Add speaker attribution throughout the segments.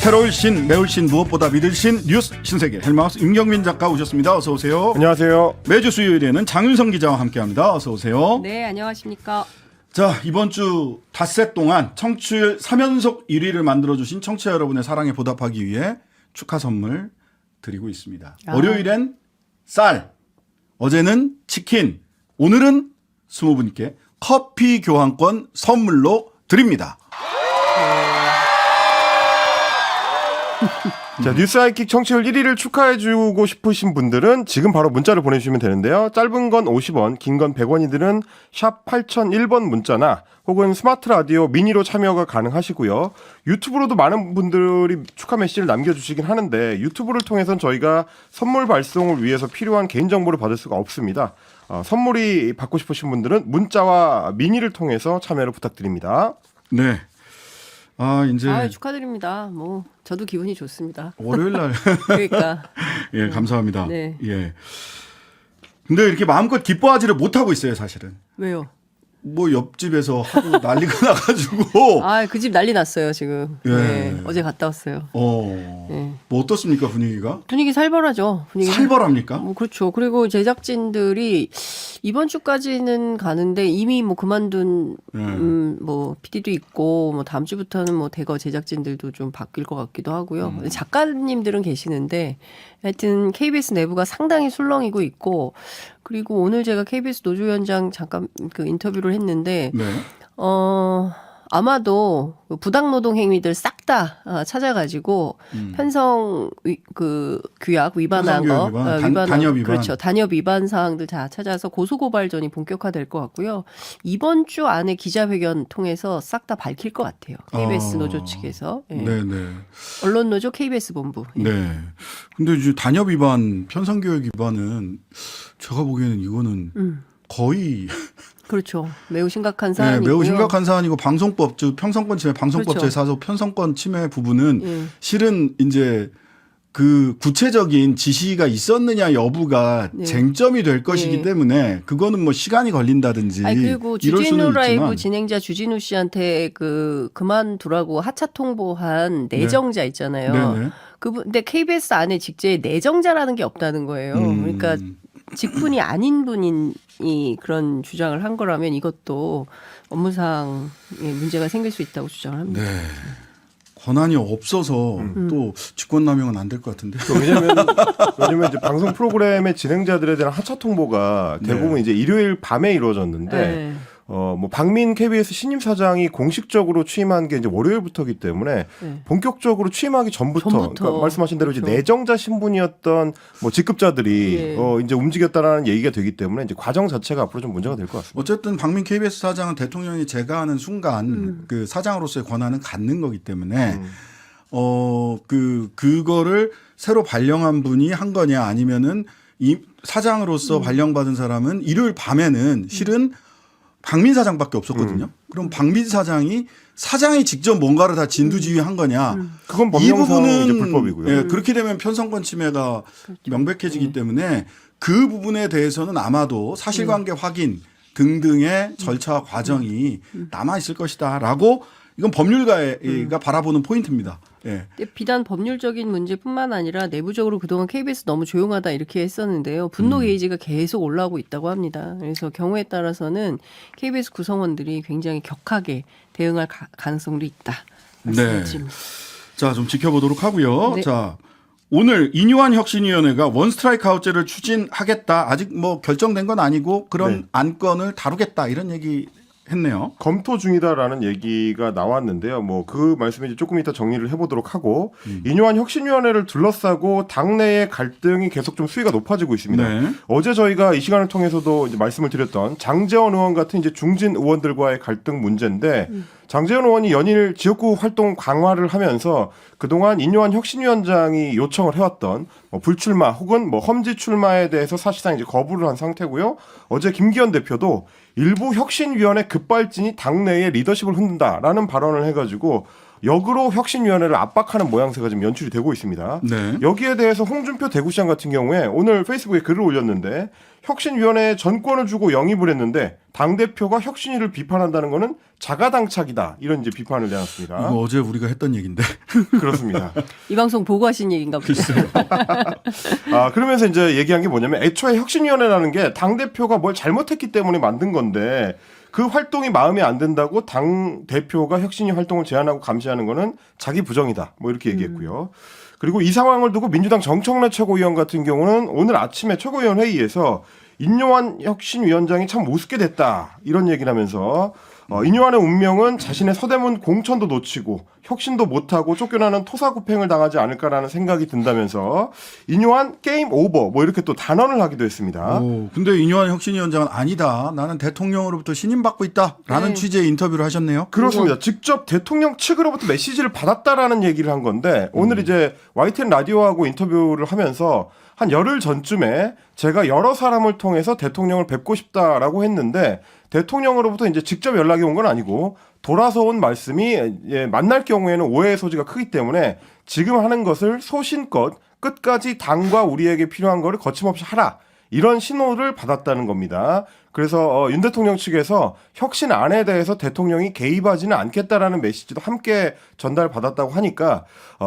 Speaker 1: 새로울 신, 매울 신, 무엇보다 믿을 신, 뉴스 신세계 헬마우스 임경민 작가 오셨습니다. 어서 오세요.
Speaker 2: 안녕하세요.
Speaker 1: 매주 수요일에는 장윤성 기자와 함께합니다. 어서 오세요.
Speaker 3: 네, 안녕하십니까.
Speaker 1: 자, 이번 주 닷새 동안 청취율 3연속 1위를 만들어주신 청취자 여러분의 사랑에 보답하기 위해 축하 선물 드리고 있습니다. 월요일엔 쌀, 어제는 치킨, 오늘은 20분께 커피 교환권 선물로 드립니다.
Speaker 2: 자, 뉴스 하이킥 청취율 1위를 축하해주고 싶으신 분들은 지금 바로 문자를 보내주시면 되는데요. 짧은 건 50원, 긴 건 100원이들은 샵 8001번 문자나 혹은 스마트 라디오 미니로 참여가 가능하시고요. 유튜브로도 많은 분들이 축하 메시지를 남겨주시긴 하는데 유튜브를 통해서는 저희가 선물 발송을 위해서 필요한 개인정보를 받을 수가 없습니다. 선물이 받고 싶으신 분들은 문자와 미니를 통해서 참여를 부탁드립니다.
Speaker 1: 네. 이제
Speaker 3: 축하드립니다. 뭐 저도 기분이 좋습니다.
Speaker 1: 월요일 날
Speaker 3: 그러니까
Speaker 1: 예, 감사합니다.
Speaker 3: 네.
Speaker 1: 예. 근데 이렇게 마음껏 기뻐하지를 못하고 있어요, 사실은.
Speaker 3: 왜요?
Speaker 1: 뭐 옆집에서 하도 난리가 나가지고.
Speaker 3: 그 집 난리 났어요 지금.
Speaker 1: 예.
Speaker 3: 네, 어제 갔다 왔어요. 네.
Speaker 1: 뭐 어떻습니까, 분위기가?
Speaker 3: 분위기 살벌하죠.
Speaker 1: 살벌합니까?
Speaker 3: 뭐 그렇죠. 그리고 제작진들이 이번 주까지는 가는데 이미 뭐 그만둔 뭐 PD도 있고 뭐 다음 주부터는 뭐 대거 제작진들도 좀 바뀔 것 같기도 하고요. 작가님들은 계시는데 하여튼 KBS 내부가 상당히 술렁이고 있고 그리고 오늘 제가 KBS 노조위원장 잠깐 그 인터뷰를 했는데
Speaker 1: 네.
Speaker 3: 아마도 부당노동 행위들 싹 다 찾아가지고 편성 규약 위반한 거,
Speaker 1: 단협 위반,
Speaker 3: 그렇죠. 단협 위반 사항들 다 찾아서 고소고발전이 본격화될 것 같고요. 이번 주 안에 기자회견 통해서 싹 다 밝힐 것 같아요. KBS 노조 측에서, 예.
Speaker 1: 네.
Speaker 3: 언론 노조 KBS 본부. 예.
Speaker 1: 네. 근데 이제 단협 위반, 편성교육 위반은 제가 보기에는 이거는 거의
Speaker 3: 그렇죠. 매우 심각한 사안이고요.
Speaker 1: 매우 심각한 사안이고 방송법, 즉 평성권 침해, 방송법
Speaker 3: 그렇죠.
Speaker 1: 제4조 편성권 침해 부분은 실은 이제 그 구체적인 지시가 있었느냐 여부가 쟁점이 될 것이기 때문에 그거는 뭐 시간이 걸린다든지
Speaker 3: 그리고
Speaker 1: 이럴 수는
Speaker 3: 주진우 라이브
Speaker 1: 있지만
Speaker 3: 진행자 주진우 씨한테 그만두라고 하차 통보한 내정자 있잖아요.
Speaker 1: 네네.
Speaker 3: 근데 KBS 안에 직제에 내정자라는 게 없다는 거예요. 그러니까 직분이 아닌 분이 그런 주장을 한 거라면 이것도 업무상 문제가 생길 수 있다고 주장을 합니다.
Speaker 1: 네. 권한이 없어서 또 직권남용은 안 될 것 같은데.
Speaker 2: 왜냐면 이제 방송 프로그램의 진행자들에 대한 하차 통보가 대부분 이제 일요일 밤에 이루어졌는데 뭐 박민 KBS 신임 사장이 공식적으로 취임한 게 이제 월요일부터이기 때문에 본격적으로 취임하기 전부터. 그러니까 말씀하신 대로 이제 내정자 신분이었던 뭐 직급자들이 이제 움직였다라는 얘기가 되기 때문에 이제 과정 자체가 앞으로 좀 문제가 될 것 같습니다.
Speaker 1: 어쨌든 박민 KBS 사장은 대통령이 제가하는 순간 그 사장으로서의 권한은 갖는 거기 때문에 그거를 새로 발령한 분이 한 거냐 아니면은 이 사장으로서 발령받은 사람은 일요일 밤에는 실은 박민 사장밖에 없었거든요. 그럼 박민 사장이 직접 뭔가를 다 진두지휘한 거냐?
Speaker 2: 그건
Speaker 1: 이
Speaker 2: 법령상
Speaker 1: 부분은
Speaker 2: 이제 불법이고요.
Speaker 1: 예, 그렇게 되면 편성권 침해가 명백해지기 때문에 그 부분에 대해서는 아마도 사실관계 확인 등등의 절차 과정이 남아 있을 것이다라고 이건 법률가가 바라보는 포인트입니다. 예.
Speaker 3: 비단 법률적인 문제뿐만 아니라 내부적으로 그동안 KBS 너무 조용하다 이렇게 했었는데요. 분노 게이지가 계속 올라오고 있다고 합니다. 그래서 경우에 따라서는 KBS 구성원들이 굉장히 격하게 대응할 가능성도 있다. 말씀드립니다.
Speaker 1: 자, 좀 지켜보도록 하고요.
Speaker 3: 네.
Speaker 1: 자, 오늘 인유한 혁신위원회가 원스트라이크 아웃제를 추진하겠다. 아직 뭐 결정된 건 아니고 그런 안건을 다루겠다 이런 얘기 했네요.
Speaker 2: 검토 중이다라는 얘기가 나왔는데요. 뭐 그 말씀을 이제 조금 이따 정리를 해보도록 하고 인요한 혁신위원회를 둘러싸고 당내의 갈등이 계속 좀 수위가 높아지고 있습니다.
Speaker 1: 네.
Speaker 2: 어제 저희가 이 시간을 통해서도 이제 말씀을 드렸던 장제원 의원 같은 이제 중진 의원들과의 갈등 문제인데 장제원 의원이 연일 지역구 활동 강화를 하면서 그동안 인요한 혁신위원장이 요청을 해왔던 뭐 불출마 혹은 뭐 험지 출마에 대해서 사실상 이제 거부를 한 상태고요. 어제 김기현 대표도 일부 혁신위원회 급발진이 당내의 리더십을 흔든다라는 발언을 해가지고 역으로 혁신위원회를 압박하는 모양새가 지금 연출이 되고 있습니다.
Speaker 1: 네.
Speaker 2: 여기에 대해서 홍준표 대구시장 같은 경우에 오늘 페이스북에 글을 올렸는데 혁신위원회에 전권을 주고 영입을 했는데 당대표가 혁신위를 비판한다는 것은 자가당착이다. 이런 이제 비판을 내놨습니다.
Speaker 1: 이거 어제 우리가 했던 얘기인데.
Speaker 2: 그렇습니다.
Speaker 3: 이 방송 보고 하신 얘기인가 보죠.
Speaker 2: 그러면서 이제 얘기한 게 뭐냐면 애초에 혁신위원회라는 게 당대표가 뭘 잘못했기 때문에 만든 건데 그 활동이 마음에 안 든다고 당대표가 혁신위 활동을 제한하고 감시하는 거는 자기 부정이다. 뭐 이렇게 얘기했고요. 그리고 이 상황을 두고 민주당 정청래 최고위원 같은 경우는 오늘 아침에 최고위원 회의에서 인요한 혁신위원장이 참 우습게 됐다. 이런 얘기를 하면서 인요한의 운명은 자신의 서대문 공천도 놓치고 혁신도 못하고 쫓겨나는 토사구팽을 당하지 않을까라는 생각이 든다면서 인요한 게임 오버 뭐 이렇게 또 단언을 하기도 했습니다.
Speaker 1: 근데 인요한 혁신위원장은 아니다. 나는 대통령으로부터 신임받고 있다라는
Speaker 3: 네.
Speaker 1: 취지의 인터뷰를 하셨네요.
Speaker 2: 그렇습니다. 직접 대통령 측으로부터 메시지를 받았다라는 얘기를 한 건데 오늘 이제 YTN 라디오하고 인터뷰를 하면서 한 열흘 전쯤에 제가 여러 사람을 통해서 대통령을 뵙고 싶다라고 했는데 대통령으로부터 이제 직접 연락이 온 건 아니고 돌아서 온 말씀이 만날 경우에는 오해의 소지가 크기 때문에 지금 하는 것을 소신껏 끝까지 당과 우리에게 필요한 거를 거침없이 하라. 이런 신호를 받았다는 겁니다. 그래서 윤 대통령 측에서 혁신안에 대해서 대통령이 개입하지는 않겠다라는 메시지도 함께 전달받았다고 하니까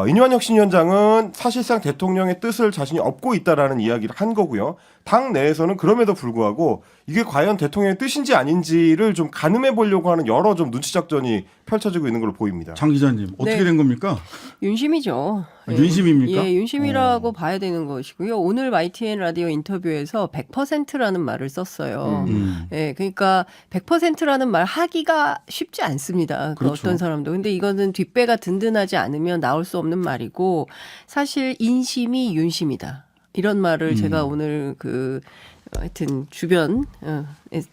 Speaker 2: 인요한 혁신위원장은 사실상 대통령의 뜻을 자신이 업고 있다라는 이야기를 한 거고요. 당 내에서는 그럼에도 불구하고 이게 과연 대통령의 뜻인지 아닌지를 좀 가늠해 보려고 하는 여러 좀 눈치 작전이 펼쳐지고 있는 걸로 보입니다.
Speaker 1: 장 기자님 어떻게
Speaker 3: 네.
Speaker 1: 된 겁니까?
Speaker 3: 윤심이죠.
Speaker 1: 윤심입니까?
Speaker 3: 예, 윤심이라고 봐야 되는 것이고요. 오늘 YTN 라디오 인터뷰에서 100%라는 말을 썼어요. 예, 그러니까 100%라는 말 하기가 쉽지 않습니다. 그
Speaker 1: 그렇죠.
Speaker 3: 어떤 사람도. 근데 이거는 뒷배가 든든하지 않으면 나올 수 없는 말이고 사실 인심이 윤심이다. 이런 말을 제가 오늘 하여튼 주변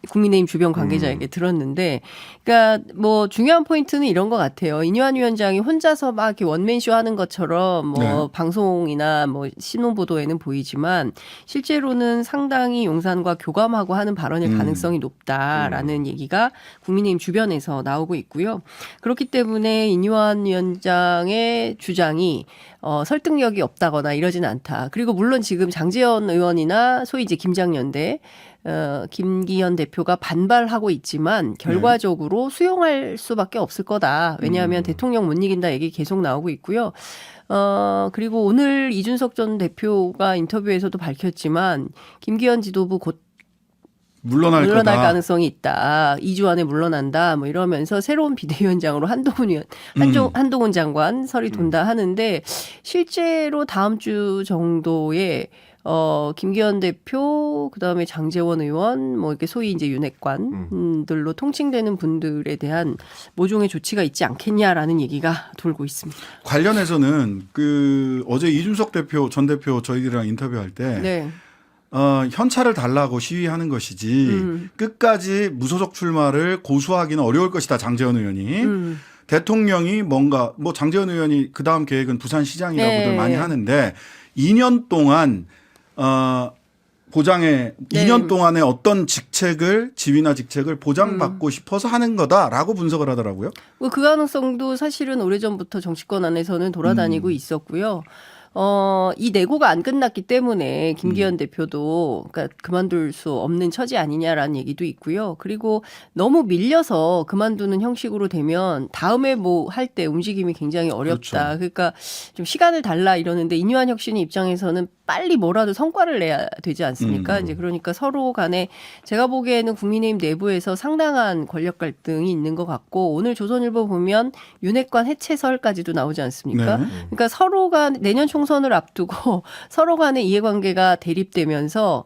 Speaker 3: 국민의힘 주변 관계자에게 들었는데, 그러니까 뭐 중요한 포인트는 이런 것 같아요. 인요한 위원장이 혼자서 막 이렇게 원맨쇼 하는 것처럼 뭐
Speaker 1: 네.
Speaker 3: 방송이나 뭐 신문 보도에는 보이지만 실제로는 상당히 용산과 교감하고 하는 발언일 가능성이 높다라는 얘기가 국민의힘 주변에서 나오고 있고요. 그렇기 때문에 인요한 위원장의 주장이 설득력이 없다거나 이러진 않다. 그리고 물론 지금 장제원 의원이나 소위 이제 김장연대 김기현 대표가 반발하고 있지만 결과적으로 수용할 수밖에 없을 거다. 왜냐하면 대통령 못 이긴다 얘기 계속 나오고 있고요. 그리고 오늘 이준석 전 대표가 인터뷰에서도 밝혔지만 김기현 지도부 곧
Speaker 1: 물러날 거다.
Speaker 3: 가능성이 있다. 2주 안에 물러난다. 뭐 이러면서 새로운 비대위원장으로 한동훈 장관 설이 돈다 하는데 실제로 다음 주 정도에 김기현 대표, 그다음에 장제원 의원, 뭐 이렇게 소위 이제 윤핵관들로 통칭되는 분들에 대한 모종의 조치가 있지 않겠냐라는 얘기가 돌고 있습니다.
Speaker 1: 관련해서는 어제 이준석 전 대표 저희들이랑 인터뷰할 때
Speaker 3: 네.
Speaker 1: 현찰을 달라고 시위하는 것이지 끝까지 무소속 출마를 고수하기는 어려울 것이다. 장제원 의원이. 대통령이 뭔가 뭐 장제원 의원이 그다음 계획은 부산시장이라고들 많이 하는데 2년 동안 보장에 2년 동안의 어떤 지위나 직책을 보장받고 싶어서 하는 거다라고 분석을 하더라고요.
Speaker 3: 그 가능성도 사실은 오래전부터 정치권 안에서는 돌아다니고 있었고요. 이 내고가 안 끝났기 때문에 김기현 대표도 그러니까 그만둘 수 없는 처지 아니냐라는 얘기도 있고요. 그리고 너무 밀려서 그만두는 형식으로 되면 다음에 뭐 할 때 움직임이 굉장히 어렵다.
Speaker 1: 그렇죠.
Speaker 3: 그러니까 좀 시간을 달라 이러는데 인요한 혁신위 입장에서는 빨리 뭐라도 성과를 내야 되지 않습니까? 이제 그러니까 서로 간에 제가 보기에는 국민의힘 내부에서 상당한 권력 갈등이 있는 것 같고 오늘 조선일보 보면 윤핵관 해체설까지도 나오지 않습니까?
Speaker 1: 네.
Speaker 3: 그러니까 서로 간 내년 총선을 앞두고 서로 간의 이해관계가 대립되면서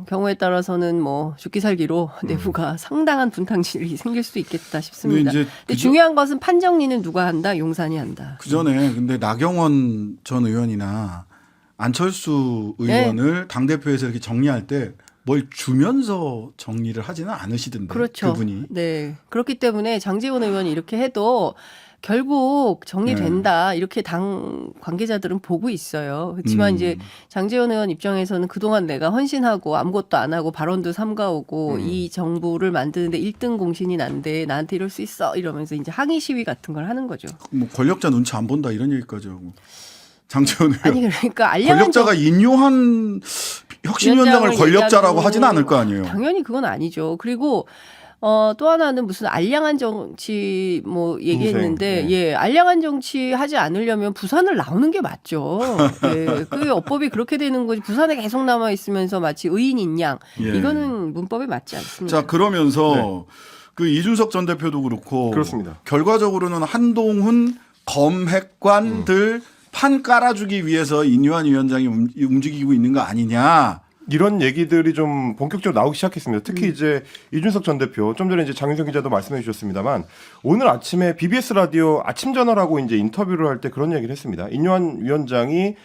Speaker 3: 경우에 따라서는 뭐 죽기 살기로 내부가 상당한 분탕질이 생길 수도 있겠다 싶습니다. 근데 중요한 것은 판정리는 누가 한다? 용산이 한다.
Speaker 1: 그 전에 근데 나경원 전 의원이나 안철수 의원을 당대표에서 이렇게 정리할 때 뭘 주면서 정리를 하지는 않으시던데.
Speaker 3: 그렇죠.
Speaker 1: 그분이.
Speaker 3: 네. 그렇기 때문에 장제원 의원이 이렇게 해도 결국 정리된다 이렇게 당 관계자들은 보고 있어요. 그렇지만 이제 장제원 의원 입장에서는 그동안 내가 헌신하고 아무것도 안 하고 발언도 삼가오고 이 정부를 만드는데 1등 공신이 난데 나한테 이럴 수 있어 이러면서 이제 항의 시위 같은 걸 하는 거죠.
Speaker 1: 뭐 권력자 눈치 안 본다 이런 얘기까지 하고. 장제원 의원.
Speaker 3: 아니 그러니까 알량한
Speaker 1: 권력자가 인요한 혁신위원장을 권력자라고
Speaker 3: 얘기하고
Speaker 1: 하진 않을 거 아니에요.
Speaker 3: 당연히 그건 아니죠. 그리고 또 하나는 무슨 알량한 정치 뭐 얘기했는데
Speaker 2: 동생,
Speaker 3: 예 알량한 정치 하지 않으려면 부산을 나오는 게 맞죠. 예, 그 어법이 그렇게 되는 거지. 부산에 계속 남아 있으면서 마치 의인인 양
Speaker 1: 예.
Speaker 3: 이거는 문법에 맞지 않습니다.
Speaker 1: 자 그러면서 그 이준석 전 대표도 그렇고
Speaker 2: 그렇습니다.
Speaker 1: 결과적으로는 한동훈 검핵관들 판 깔아주기 위해서 인요한 위원장이 움직이고 있는 거 아니냐.
Speaker 2: 이런 얘기들이 좀 본격적으로 나오기 시작했습니다. 특히 이제 이준석 전 대표, 좀 전에 이제 장윤성 기자도 말씀해 주셨습니다만 오늘 아침에 BBS 라디오 아침 전화라고 이제 인터뷰를 할 때 그런 얘기를 했습니다. 인요한 위원장이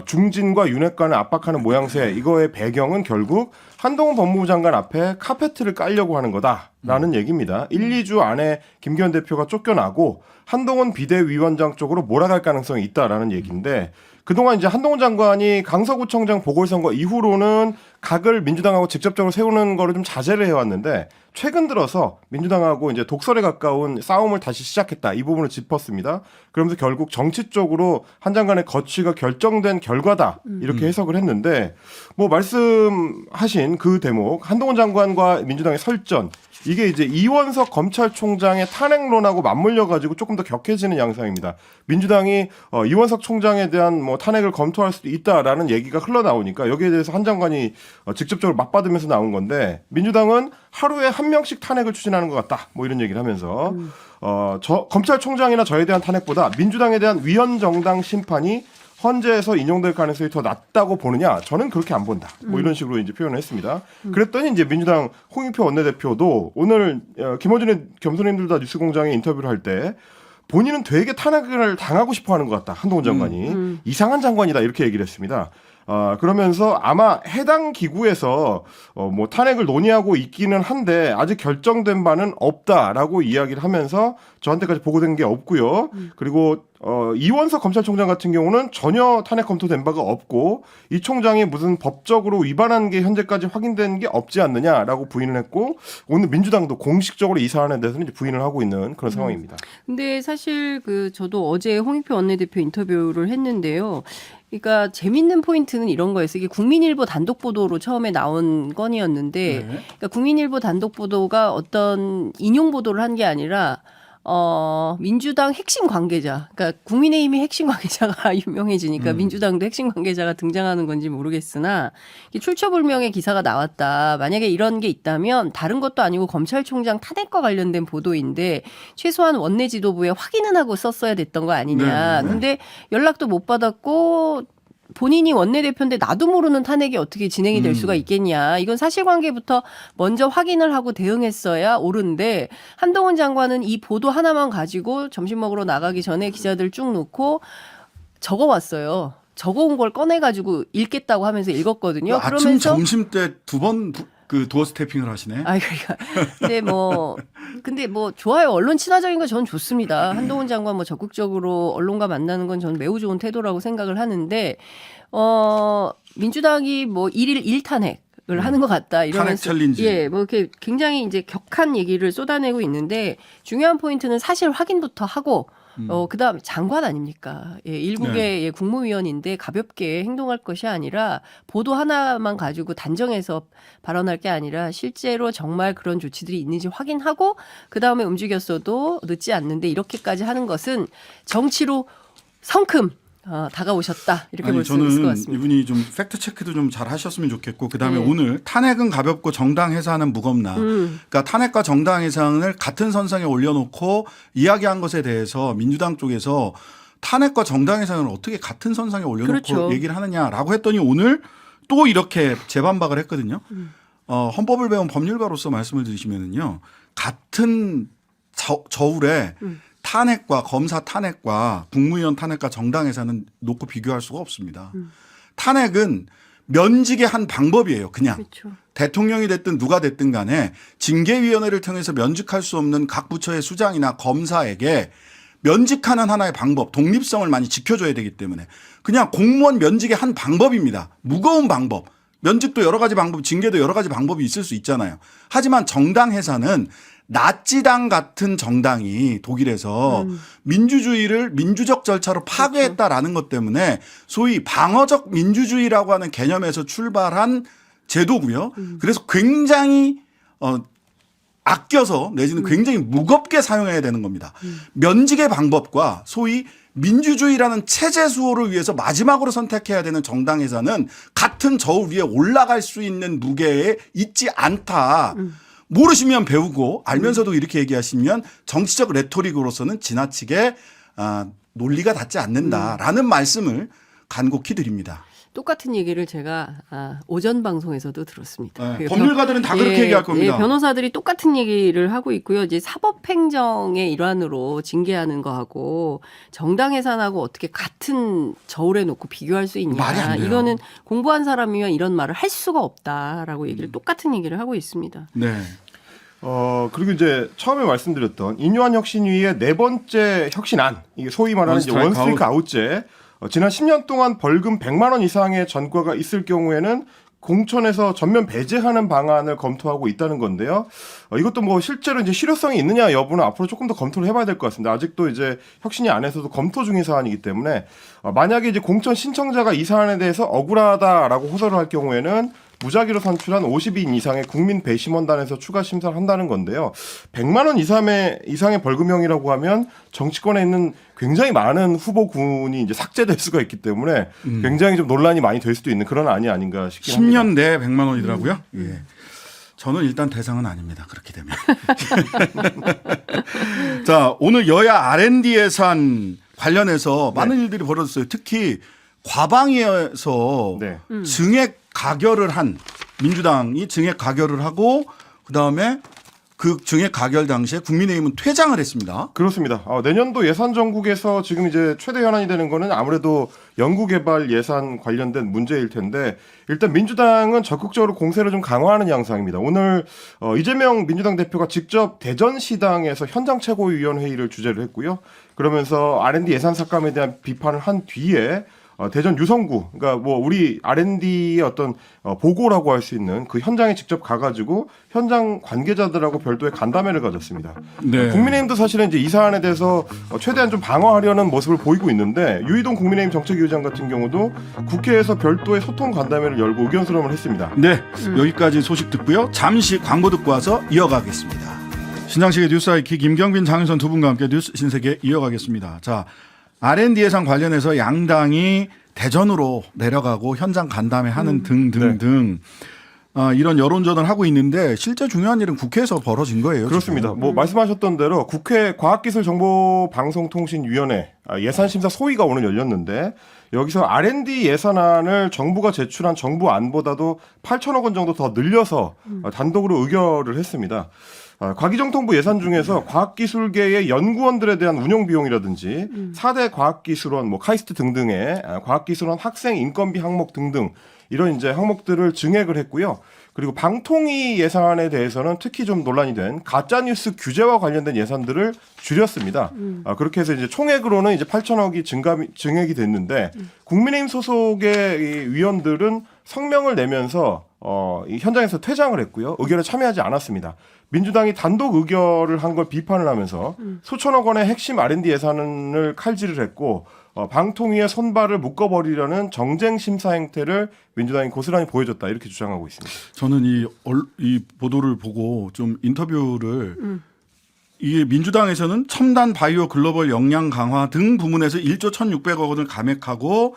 Speaker 2: 중진과 윤핵관을 압박하는 모양새 이거의 배경은 결국 한동훈 법무부 장관 앞에 카페트를 깔려고 하는 거다라는 얘기입니다. 1, 2주 안에 김기현 대표가 쫓겨나고 한동훈 비대위원장 쪽으로 몰아갈 가능성이 있다라는 얘기인데 그동안 이제 한동훈 장관이 강서구청장 보궐선거 이후로는 각을 민주당하고 직접적으로 세우는 거를 좀 자제를 해왔는데 최근 들어서 민주당하고 이제 독설에 가까운 싸움을 다시 시작했다. 이 부분을 짚었습니다. 그러면서 결국 정치 쪽으로 한 장관의 거취가 결정된 결과다. 이렇게 해석을 했는데 뭐 말씀하신 그 대목 한동훈 장관과 민주당의 설전 이게 이제 이원석 검찰총장의 탄핵론하고 맞물려 가지고 조금 더 격해지는 양상입니다. 민주당이 이원석 총장에 대한 뭐 탄핵을 검토할 수도 있다라는 얘기가 흘러나오니까 여기에 대해서 한 장관이 직접적으로 맞받으면서 나온 건데 민주당은 하루에 한 명씩 탄핵을 추진하는 것 같다. 뭐 이런 얘기를 하면서 검찰총장이나 저에 대한 탄핵보다 민주당에 대한 위헌정당 심판이 헌재에서 인용될 가능성이 더 낮다고 보느냐? 저는 그렇게 안 본다. 뭐 이런 식으로 이제 표현을 했습니다. 그랬더니 이제 민주당 홍익표 원내대표도 오늘 김어준의 겸손인들 다 뉴스공장에 인터뷰를 할 때 본인은 되게 탄핵을 당하고 싶어하는 것 같다. 한동훈 장관이 이상한 장관이다 이렇게 얘기를 했습니다. 그러면서 아마 해당 기구에서 뭐 탄핵을 논의하고 있기는 한데 아직 결정된 바는 없다라고 이야기를 하면서 저한테까지 보고된 게 없고요. 그리고 이원석 검찰총장 같은 경우는 전혀 탄핵 검토된 바가 없고 이 총장이 무슨 법적으로 위반한 게 현재까지 확인된 게 없지 않느냐라고 부인을 했고 오늘 민주당도 공식적으로 이 사안에 대해서는 이제 부인을 하고 있는 그런 상황입니다.
Speaker 3: 근데 사실 저도 어제 홍익표 원내대표 인터뷰를 했는데요. 그러니까 재밌는 포인트는 이런 거였어요. 이게 국민일보 단독 보도로 처음에 나온 건이었는데, 그러니까 국민일보 단독 보도가 어떤 인용 보도를 한 게 아니라 민주당 핵심 관계자, 그러니까 국민의힘이 핵심 관계자가 유명해지니까 민주당도 핵심 관계자가 등장하는 건지 모르겠으나 출처불명의 기사가 나왔다. 만약에 이런 게 있다면 다른 것도 아니고 검찰총장 탄핵과 관련된 보도인데 최소한 원내 지도부에 확인은 하고 썼어야 됐던 거 아니냐. 근데 연락도 못 받았고 본인이 원내대표인데 나도 모르는 탄핵이 어떻게 진행이 될 수가 있겠냐. 이건 사실관계부터 먼저 확인을 하고 대응했어야 옳은데 한동훈 장관은 이 보도 하나만 가지고 점심 먹으러 나가기 전에 기자들 쭉 놓고 적어왔어요. 적어온 걸 꺼내가지고 읽겠다고 하면서 읽었거든요.
Speaker 1: 아침
Speaker 3: 그러면서
Speaker 1: 점심 때 두 번 그 도어 스태핑을 하시네.
Speaker 3: 아, 그러니까. 근데 뭐 좋아요. 언론 친화적인 거 저는 좋습니다. 한동훈 장관 뭐 적극적으로 언론과 만나는 건 저는 매우 좋은 태도라고 생각을 하는데, 민주당이 뭐 1일 1탄핵. 을 하는 것 같다 이러면서
Speaker 1: 탄핵 챌린지.
Speaker 3: 예, 뭐 이렇게 굉장히 이제 격한 얘기를 쏟아내고 있는데 중요한 포인트는 사실 확인부터 하고 그다음에 장관 아닙니까? 예, 일국의 예, 국무위원인데 가볍게 행동할 것이 아니라 보도 하나만 가지고 단정해서 발언할 게 아니라 실제로 정말 그런 조치들이 있는지 확인하고 그다음에 움직였어도 늦지 않는데 이렇게까지 하는 것은 정치로 성큼 다가오셨다 이렇게 볼 수 있을 것
Speaker 1: 저는
Speaker 3: 같습니다.
Speaker 1: 이분이 좀 팩트 체크도 좀 잘 하셨으면 좋겠고 그다음에 오늘 탄핵은 가볍고 정당 해산은 무겁나. 그러니까 탄핵과 정당 해산을 같은 선상에 올려놓고 이야기한 것에 대해서 민주당 쪽에서 탄핵과 정당 해산을 어떻게 같은 선상에 올려놓고
Speaker 3: 그렇죠.
Speaker 1: 얘기를 하느냐라고 했더니 오늘 또 이렇게 재반박을 했거든요. 헌법을 배운 법률가로서 말씀을 드리시면은요. 같은 저울에 탄핵과 검사 탄핵과 국무위원 탄핵과 정당 해산은 놓고 비교할 수가 없습니다. 탄핵은 면직의 한 방법이에요. 그냥.
Speaker 3: 그렇죠.
Speaker 1: 대통령이 됐든 누가 됐든 간에 징계위원회를 통해서 면직할 수 없는 각 부처의 수장이나 검사에게 면직하는 하나의 방법, 독립성을 많이 지켜줘야 되기 때문에 그냥 공무원 면직의 한 방법입니다. 무거운 방법. 면직도 여러 가지 방법, 징계도 여러 가지 방법이 있을 수 있잖아요. 하지만 정당 해산은 나치당 같은 정당이 독일에서 민주주의를 민주적 절차로 파괴했다라는 것 때문에 소위 방어적 민주주의라고 하는 개념에서 출발한 제도고요. 그래서 굉장히 아껴서 내지는 굉장히 무겁게 사용해야 되는 겁니다. 면직의 방법과 소위 민주주의라는 체제 수호를 위해서 마지막으로 선택해야 되는 정당 해산은 같은 저울 위에 올라갈 수 있는 무게에 있지 않다. 모르시면 배우고 알면서도 이렇게 얘기하시면 정치적 레토릭으로서는 지나치게 논리가 닿지 않는다라는 말씀을 간곡히 드립니다.
Speaker 3: 똑같은 얘기를 제가 오전 방송에서도 들었습니다.
Speaker 1: 네, 법률가들은 다 그렇게 얘기할 겁니다.
Speaker 3: 변호사들이 똑같은 얘기를 하고 있고요. 이제 사법행정의 일환으로 징계하는 거하고 정당 해산하고 어떻게 같은 저울에 놓고 비교할 수 있냐.
Speaker 1: 말이 안 돼요.
Speaker 3: 이거는 공부한 사람이면 이런 말을 할 수가 없다라고 얘기를 똑같은 얘기를 하고 있습니다.
Speaker 1: 네.
Speaker 2: 그리고 이제 처음에 말씀드렸던 인요한 혁신위의 네 번째 혁신안, 이게 소위 말하는 이제 원스트라이크 아웃제. 지난 10년 동안 벌금 100만 원 이상의 전과가 있을 경우에는 공천에서 전면 배제하는 방안을 검토하고 있다는 건데요. 이것도 뭐 실제로 이제 실효성이 있느냐 여부는 앞으로 조금 더 검토를 해봐야 될 것 같습니다. 아직도 이제 혁신위 안에서도 검토 중인 사안이기 때문에 만약에 이제 공천 신청자가 이 사안에 대해서 억울하다라고 호소를 할 경우에는 무작위로 선출한 50인 이상의 국민 배심원단에서 추가 심사를 한다는 건데요. 100만 원 이상의 벌금형이라고 하면 정치권에 있는 굉장히 많은 후보군이 이제 삭제될 수가 있기 때문에 굉장히 좀 논란이 많이 될 수도 있는 그런 안이 아닌가 싶긴 합니다.
Speaker 1: 10년 내에 100만 원이더라고요. 예. 저는 일단 대상은 아닙니다. 그렇게 되면. 자, 오늘 여야 R&D 예산 관련해서 많은 일들이 벌어졌어요. 특히 과방위에서
Speaker 2: 네.
Speaker 1: 증액 가결을 한 민주당이 증액 가결을 하고 그다음에 그 증액 가결 당시에 국민의힘은 퇴장을 했습니다.
Speaker 2: 그렇습니다. 내년도 예산 정국에서 지금 이제 최대 현안이 되는 거는 아무래도 연구개발 예산 관련된 문제일 텐데 일단 민주당은 적극적으로 공세를 좀 강화하는 양상입니다. 오늘 이재명 민주당 대표가 직접 대전시당에서 현장 최고위원회의를 주재를 했고요. 그러면서 R&D 예산 삭감에 대한 비판을 한 뒤에 대전 유성구, 그러니까 뭐 우리 R&D의 어떤 보고라고 할 수 있는 그 현장에 직접 가가지고 현장 관계자들하고 별도의 간담회를 가졌습니다.
Speaker 1: 네.
Speaker 2: 국민의힘도 사실은 이제 이 사안에 대해서 최대한 좀 방어하려는 모습을 보이고 있는데 유희동 국민의힘 정책위 의장 같은 경우도 국회에서 별도의 소통 간담회를 열고 의견 수렴을 했습니다.
Speaker 1: 네, 여기까지 소식 듣고요. 잠시 광고 듣고 와서 이어가겠습니다. 신장식의 뉴스아이키 김경빈, 장윤선 두 분과 함께 뉴스 신세계 이어가겠습니다. 자, R&D 예산 관련해서 양당이 대전으로 내려가고 현장 간담회 하는 등등등 이런 여론전을 하고 있는데 실제 중요한 일은 국회에서 벌어진 거예요.
Speaker 2: 그렇습니다.
Speaker 1: 지금.
Speaker 2: 뭐 말씀하셨던 대로 국회 과학기술정보방송통신위원회 예산심사 소위가 오늘 열렸는데 여기서 R&D 예산안을 정부가 제출한 정부 안보다도 8천억 원 정도 더 늘려서 단독으로 의결을 했습니다. 과기정통부 예산 중에서 과학기술계의 연구원들에 대한 운영 비용이라든지 4대 과학기술원, 뭐 카이스트 등등의 과학기술원 학생 인건비 항목 등등 이런 이제 항목들을 증액을 했고요. 그리고 방통위 예산에 대해서는 특히 좀 논란이 된 가짜뉴스 규제와 관련된 예산들을 줄였습니다. 그렇게 해서 이제 총액으로는 이제 8천억이 증액이 됐는데 국민의힘 소속의 이 위원들은 성명을 내면서 이 현장에서 퇴장을 했고요. 의결에 참여하지 않았습니다. 민주당이 단독 의결을 한 걸 비판을 하면서 수천억 원의 핵심 R&D 예산을 칼질을 했고 방통위의 손발을 묶어버리려는 정쟁 심사 행태를 민주당이 고스란히 보여줬다 이렇게 주장하고 있습니다.
Speaker 1: 저는 이 보도를 보고 좀 인터뷰를 이게 민주당에서는 첨단 바이오 글로벌 역량 강화 등 부문에서 1조 1,600억 원을 감액하고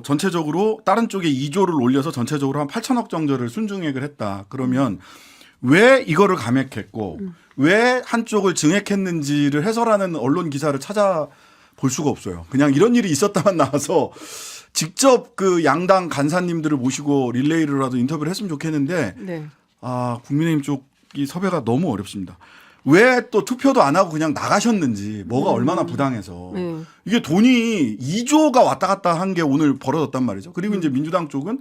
Speaker 1: 전체적으로 다른 쪽에 2조를 올려서 전체적으로 한 8천억 정도를 순증액을 했다. 그러면 왜 이거를 감액했고 왜 한쪽을 증액했는지를 해설하는 언론 기사를 찾아볼 수가 없어요. 그냥 이런 일이 있었다만 나와서 직접 그 양당 간사님들을 모시고 릴레이로라도 인터뷰를 했으면 좋겠는데
Speaker 3: 네.
Speaker 1: 국민의힘 쪽이 섭외가 너무 어렵습니다. 왜 또 투표도 안 하고 그냥 나가셨는지 뭐가 얼마나 부당해서 이게 돈이 2조가 왔다 갔다 한 게 오늘 벌어졌단 말이죠. 그리고 이제 민주당 쪽은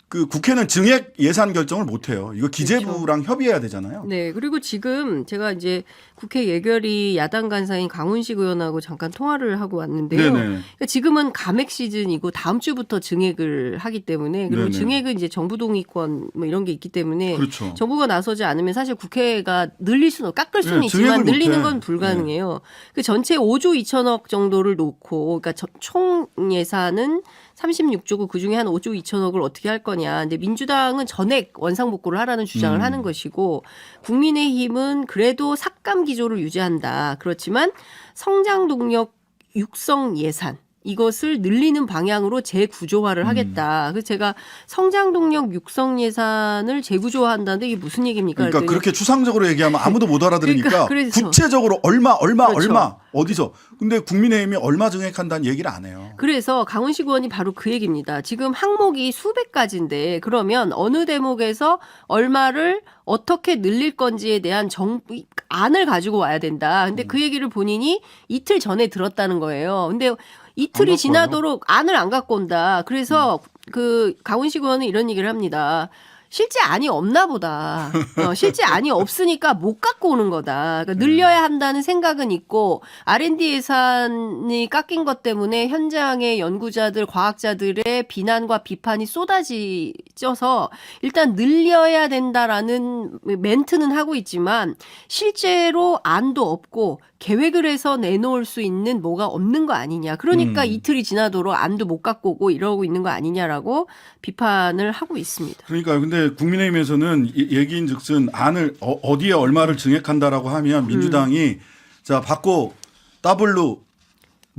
Speaker 1: 그 국회는 증액 예산 결정을 못 해요. 이거 기재부랑 협의해야 되잖아요.
Speaker 3: 네, 그리고 지금 제가 이제 국회 예결위 야당 간사인 강훈식 의원하고 잠깐 통화를 하고 왔는데요.
Speaker 1: 네네.
Speaker 3: 그러니까 지금은 감액 시즌이고 다음 주부터 증액을 하기 때문에 그리고
Speaker 1: 네네.
Speaker 3: 증액은 이제 정부 동의권 뭐 이런 게 있기 때문에
Speaker 1: 그렇죠.
Speaker 3: 정부가 나서지 않으면 사실 국회가 늘릴 수는 깎을 수는
Speaker 1: 네,
Speaker 3: 있지만
Speaker 1: 증액을
Speaker 3: 늘리는
Speaker 1: 못해.
Speaker 3: 건 불가능해요. 그 전체 5조 2천억 정도를 놓고 그러니까 총 예산은 36조고 그중에 한 5조 2천억을 어떻게 할 거냐. 근데 민주당은 전액 원상복구를 하라는 주장을 하는 것이고 국민의힘은 그래도 삭감 기조를 유지한다. 그렇지만 성장 동력 육성 예산 이것을 늘리는 방향으로 재구조화를 하겠다. 그래서 제가 성장 동력 육성 예산을 재구조화한다는데 이게 무슨 얘기입니까?
Speaker 1: 그러니까
Speaker 3: 그랬더니
Speaker 1: 그렇게 추상적으로 얘기하면 아무도 못 알아들으니까
Speaker 3: 그러니까 그래서.
Speaker 1: 구체적으로 얼마
Speaker 3: 그렇죠.
Speaker 1: 어디서. 근데 국민의힘이 얼마 증액한다는 얘기를 안 해요.
Speaker 3: 그래서 강훈식 의원이 바로 그 얘기입니다. 지금 항목이 수백 가지인데 그러면 어느 대목에서 얼마를 어떻게 늘릴 건지에 대한 안을 가지고 와야 된다. 근데 그 얘기를 본인이 이틀 전에 들었다는 거예요. 근데 이틀이
Speaker 1: 갖고
Speaker 3: 지나도록 안을 안 갖고 온다. 그래서 그 강훈식 의원은 이런 얘기를 합니다. 실제 안이 없나 보다. 실제 안이 없으니까 못 갖고 오는 거다. 그러니까 늘려야 한다는 생각은 있고 R&D 예산이 깎인 것 때문에 현장의 연구자들, 과학자들의 비난과 비판이 쏟아져서 일단 늘려야 된다라는 멘트는 하고 있지만 실제로 안도 없고 계획을 해서 내놓을 수 있는 뭐가 없는 거 아니냐. 그러니까 이틀이 지나도록 안도 못 갖고 오고 이러고 있는 거 아니냐라고 비판을 하고 있습니다.
Speaker 1: 그러니까 근데 국민의힘에서는 얘기인즉슨 안을 어디에 얼마를 증액한다라고 하면 민주당이 자 받고 더블로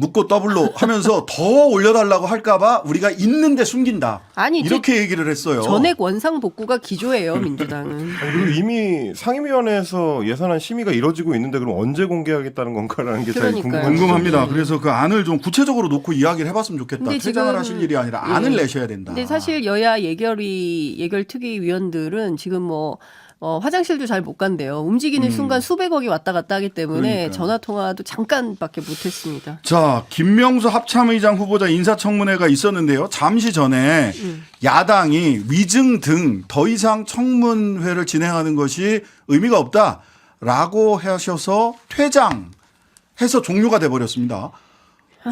Speaker 1: 묻고 더블로 하면서 더 올려달라고 할까봐 우리가 있는데 숨긴다.
Speaker 3: 아니,
Speaker 1: 이렇게 얘기를 했어요.
Speaker 3: 전액 원상 복구가 기조예요, 민주당은.
Speaker 2: 그리고 이미 상임위원회에서 예산안 심의가 이뤄지고 있는데 그럼 언제 공개하겠다는 건가라는 게 잘
Speaker 3: 그러니까요.
Speaker 1: 궁금합니다.
Speaker 3: 네.
Speaker 1: 그래서 그 안을 좀 구체적으로 놓고 이야기를 해봤으면 좋겠다.
Speaker 3: 근데
Speaker 1: 퇴장을
Speaker 3: 지금-
Speaker 1: 하실 일이 아니라 안을
Speaker 3: 예.
Speaker 1: 내셔야 된다.
Speaker 3: 근데 사실 여야 예결특위 위원들은 지금 뭐 화장실도 잘 못 간대요. 움직이는 순간 수백억이 왔다 갔다 하기 때문에
Speaker 1: 그러니까요.
Speaker 3: 전화 통화도 잠깐밖에 못 했습니다.
Speaker 1: 자, 김명수 합참의장 후보자 인사청문회가 있었는데요. 잠시 전에 야당이 위증 등 더 이상 청문회를 진행하는 것이 의미가 없다라고 하셔서 퇴장해서 종료가 돼버렸습니다.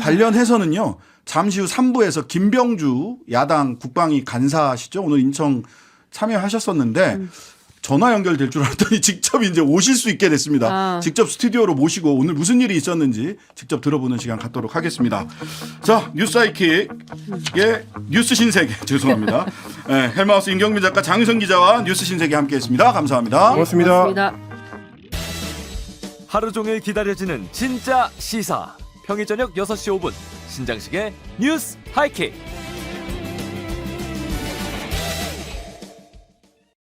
Speaker 1: 관련해서는요. 잠시 후 3부에서 김병주 야당 국방위 간사시죠. 오늘 인청 참여하셨었는데 전화 연결될 줄 알았더니 직접 이제 오실 수 있게 됐습니다.
Speaker 3: 아.
Speaker 1: 직접 스튜디오로 모시고 오늘 무슨 일이 있었는지 직접 들어보는 시간 갖도록 하겠습니다. 자, 뉴스하이킥의 뉴스 신세계 죄송합니다. 네, 헬마우스 임경민 작가 장유성 기자와 뉴스 신세계 함께했습니다. 감사합니다.
Speaker 2: 고맙습니다.
Speaker 3: 고맙습니다.
Speaker 4: 하루 종일 기다려지는 진짜 시사. 평일 저녁 6시 5분 신장식의 뉴스 하이킥.